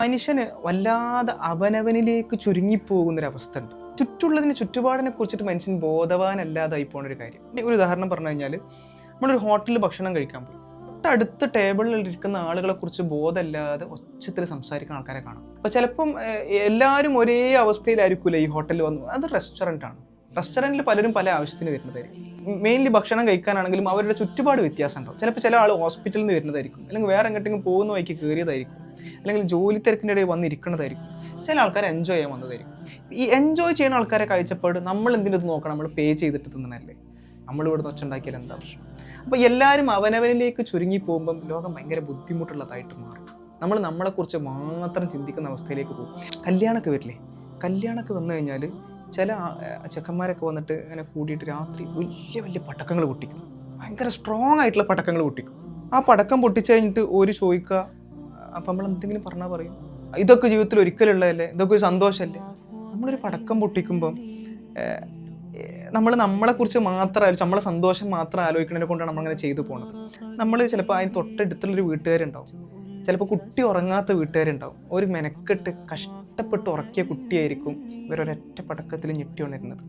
മനുഷ്യന് വല്ലാതെ അവനവനിലേക്ക് ചുരുങ്ങിപ്പോകുന്നൊരവസ്ഥ ഉണ്ട്. ചുറ്റുള്ളതിന് ചുറ്റുപാടിനെ കുറിച്ചിട്ട് മനുഷ്യൻ ബോധവാനല്ലാതായി പോകുന്നൊരു കാര്യം. ഒരു ഉദാഹരണം പറഞ്ഞു കഴിഞ്ഞാൽ, നമ്മളൊരു ഹോട്ടലിൽ ഭക്ഷണം കഴിക്കാൻ പോയി. തൊട്ടടുത്ത ടേബിളിൽ ഇരിക്കുന്ന ആളുകളെ കുറിച്ച് ബോധമില്ലാതെ ഒച്ചത്തിൽ സംസാരിക്കുന്ന ആൾക്കാരെ കാണാം. അപ്പോൾ ചിലപ്പം എല്ലാവരും ഒരേ അവസ്ഥയിലായിരിക്കില്ല ഈ ഹോട്ടലിൽ വന്നു. അത് റെസ്റ്റോറൻ്റാണ്. റെസ്റ്റോറൻറ്റിൽ പലരും പല ആവശ്യത്തിന് വരുന്നതായിരിക്കും. മെയിൻലി ഭക്ഷണം കഴിക്കാനാണെങ്കിലും അവരുടെ ചുറ്റുപാട് വ്യത്യാസം ഉണ്ടാവും. ചിലപ്പോൾ ചില ആൾ ഹോസ്പിറ്റലിൽ നിന്ന് വരുന്നതായിരിക്കും, അല്ലെങ്കിൽ വേറെ എങ്ങോട്ടെങ്കിലും പോകുന്ന വഴിക്ക് കയറിയതായിരിക്കും, അല്ലെങ്കിൽ ജോലി തിരക്കിൻ്റെ ഇടയിൽ വന്നിരിക്കുന്നതായിരിക്കും. ചില ആൾക്കാർ എൻജോയ് ചെയ്യാൻ വന്നതായിരിക്കും. ഈ എൻജോയ് ചെയ്യുന്ന ആൾക്കാരെ കാഴ്ചപ്പാട് നമ്മൾ എന്തിനത് നോക്കണം? നമ്മൾ പേ ചെയ്തിട്ട് തിന്നണല്ലേ. നമ്മളിവിടെ നിന്ന് ഒച്ചുണ്ടാക്കിയാൽ എന്താ പ്രശ്നം? അപ്പോൾ എല്ലാവരും അവനവനിലേക്ക് ചുരുങ്ങി പോകുമ്പം ലോകം ഭയങ്കര ബുദ്ധിമുട്ടുള്ളതായിട്ട് മാറും. നമ്മൾ നമ്മളെക്കുറിച്ച് മാത്രം ചിന്തിക്കുന്ന അവസ്ഥയിലേക്ക് പോകും. കല്യാണമൊക്കെ വരില്ലേ? കല്യാണമൊക്കെ വന്നു കഴിഞ്ഞാൽ ചില ചെക്കന്മാരൊക്കെ വന്നിട്ട് ഇങ്ങനെ കൂടിയിട്ട് രാത്രി വലിയ വലിയ പടക്കങ്ങൾ പൊട്ടിക്കും. ഭയങ്കര സ്ട്രോങ് ആയിട്ടുള്ള പടക്കങ്ങൾ പൊട്ടിക്കും. ആ പടക്കം പൊട്ടിച്ചു കഴിഞ്ഞിട്ട് ഒരു ചോദിക്കുക, അപ്പം നമ്മൾ എന്തെങ്കിലും പറഞ്ഞാൽ പറയും, ഇതൊക്കെ ജീവിതത്തിൽ ഒരിക്കലുള്ളതല്ലേ, ഇതൊക്കെ ഒരു സന്തോഷമല്ലേ. നമ്മളൊരു പടക്കം പൊട്ടിക്കുമ്പം നമ്മളെക്കുറിച്ച് മാത്രം ആലോചിച്ച് നമ്മളെ സന്തോഷം മാത്രം ആലോചിക്കുന്നതിനെ കൊണ്ടാണ് നമ്മളങ്ങനെ ചെയ്തു പോകുന്നത്. നമ്മൾ ചിലപ്പോൾ അതിന് തൊട്ടടുത്തുള്ളൊരു വീട്ടുകാരുണ്ടാവും, ചിലപ്പോൾ കുട്ടി ഉറങ്ങാത്ത വീട്ടുകാരുണ്ടാവും. ഒരു മെനക്കെട്ട് കഷ്ടപ്പെട്ട് ഉറക്കിയ കുട്ടിയായിരിക്കും ഇവരൊരൊറ്റ പടക്കത്തിൽ ഞെട്ടി ഉണരുന്നത്.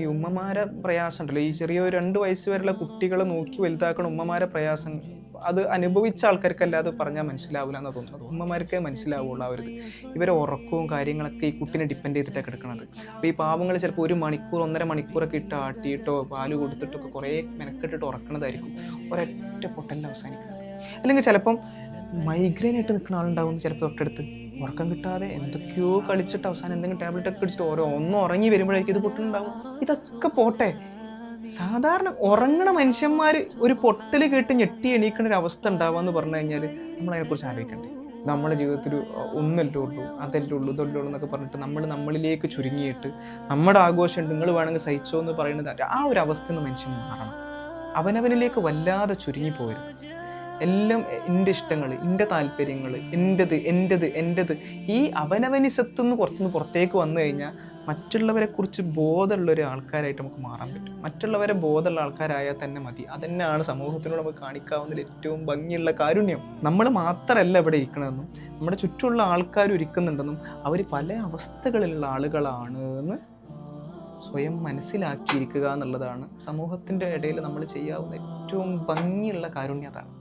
ഈ ഉമ്മമാരെ പ്രയാസം ഉണ്ടല്ലോ, ഈ ചെറിയ 2 വയസ്സ് വരെയുള്ള കുട്ടികളെ നോക്കി വലുതാക്കണ ഉമ്മമാരെ പ്രയാസം, അത് അനുഭവിച്ച ആൾക്കാർക്കല്ലാതെ പറഞ്ഞാൽ മനസ്സിലാവില്ല എന്ന് തോന്നുന്നത്. ഉമ്മമാർക്കേ മനസ്സിലാവുള്ളൂ. അവരത് ഇവരെ ഉറക്കവും കാര്യങ്ങളൊക്കെ ഈ കുട്ടിനെ ഡിപ്പെൻഡ് ചെയ്തിട്ടാണ് കിടക്കുന്നത്. അപ്പോൾ ഈ പാവങ്ങൾ ചിലപ്പോൾ 1 മണിക്കൂർ 1.5 മണിക്കൂറൊക്കെ ഇട്ട് ആട്ടിയിട്ടോ പാല് കൊടുത്തിട്ടൊക്കെ കുറേ മെനക്കെട്ടിട്ട് ഉറക്കണതായിരിക്കും. ഒരൊറ്റ പൊട്ടലിൽ അവസാനിക്കുന്നത്. അല്ലെങ്കിൽ ചിലപ്പം മൈഗ്രെയിൻ ആയിട്ട് നിൽക്കുന്ന ആളുണ്ടാവും, ചിലപ്പോൾ തൊട്ടടുത്ത് ഉറക്കം കിട്ടാതെ എന്തൊക്കെയോ കളിച്ചിട്ട് അവസാനം എന്തെങ്കിലും ടാബ്ലറ്റ് ഒക്കെ അടിച്ചിട്ട് ഒന്നും ഉറങ്ങി വരുമ്പോഴേക്കും ഇത് പൊട്ടുന്നുണ്ടാവും. ഇതൊക്കെ പോട്ടെ, സാധാരണ ഉറങ്ങണ മനുഷ്യന്മാർ ഒരു പൊട്ടൽ കേട്ട് ഞെട്ടി എണീക്കുന്ന ഒരു അവസ്ഥ ഉണ്ടാവാന്ന് പറഞ്ഞു കഴിഞ്ഞാൽ നമ്മൾ അതിനെക്കുറിച്ച് ആലോചിക്കണ്ടേ? നമ്മുടെ ജീവിതത്തിൽ ഒന്നല്ലേ ഉള്ളൂ, അതല്ലേ ഉള്ളൂ, ഇതല്ലേ ഉള്ളൂ എന്നൊക്കെ പറഞ്ഞിട്ട് നമ്മളിലേക്ക് ചുരുങ്ങിയിട്ട് നമ്മുടെ ആഘോഷം നിങ്ങൾ വേണമെങ്കിൽ സഹിച്ചോ എന്ന് പറയുന്നത്, ആ ഒരു അവസ്ഥയിൽ നിന്ന് മനുഷ്യൻ മാറണം. അവനവനിലേക്ക് വല്ലാതെ ചുരുങ്ങിപ്പോകരുത്. എല്ലാം എൻ്റെ ഇഷ്ടങ്ങൾ, എൻ്റെ താല്പര്യങ്ങൾ, എൻ്റെത് ഈ അവനവനിസത്തുനിന്ന് കുറച്ചൊന്ന് പുറത്തേക്ക് വന്നു കഴിഞ്ഞാൽ മറ്റുള്ളവരെ കുറിച്ച് ബോധമുള്ള ഒരു ആൾക്കാരായിട്ട് നമുക്ക് മാറാൻ പറ്റും. മറ്റുള്ളവരെ ബോധമുള്ള ആൾക്കാരായാൽ തന്നെ മതി. അതന്നെയാണ് സമൂഹത്തിനോട് നമുക്ക് കാണിക്കാവുന്നതിൽ ഏറ്റവും ഭംഗിയുള്ള കാരുണ്യം. നമ്മൾ മാത്രമല്ല ഇവിടെ ഇരിക്കണമെന്നും നമ്മുടെ ചുറ്റുമുള്ള ആൾക്കാരും ഇരിക്കുന്നുണ്ടെന്നും അവർ പല അവസ്ഥകളിലുള്ള ആളുകളാണ് എന്ന് സ്വയം മനസ്സിലാക്കിയിരിക്കുക എന്നുള്ളതാണ് സമൂഹത്തിൻ്റെ ഇടയിൽ നമ്മൾ ചെയ്യാവുന്ന ഏറ്റവും ഭംഗിയുള്ള കാരുണ്യം. അതാണ്.